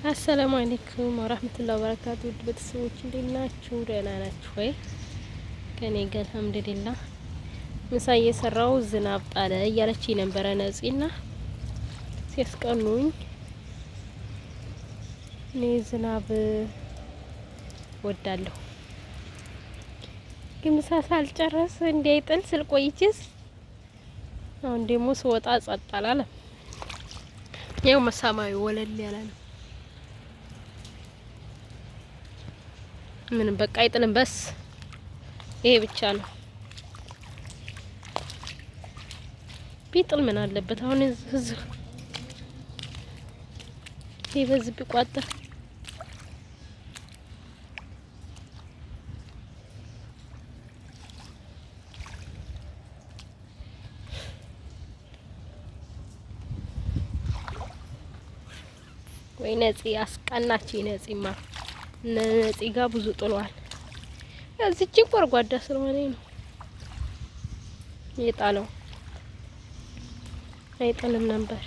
አሰላሙ አለይኩም ወራህመቱላሂ ወበረካቱ። ውድ ቤተሰቦች እንዴት ናችሁ? ደህና ናችሁ ወይ? ከኔ ጋር አልሐምዱሊላህ። ምሳ እየሰራው ዝናብ ጣለ እያለች ነበረ ነፂና ሲያስቀኑኝ እኔ ዝናብ ወዳለሁ፣ ግን ምሳ ሳልጨርስ እንዳይጥል ስል ቆይቼስ አሁን ደግሞ ስወጣ ጸጥ አላለም። ያው መሳማዩ ወለል ያለ ነው። ምንም በቃ አይጥልም። በስ ይሄ ብቻ ነው። ቢጥል ምን አለበት? አሁን እዚህ ይሄ በዚህ ቢቋጥር ወይ ነፂ አስቀናች። ነፂማ ነፂ ጋር ብዙ ጥሏል። እዚች ጎርጓዳ ስለሆነ ነው የጣለው። አይጥልም ነበር።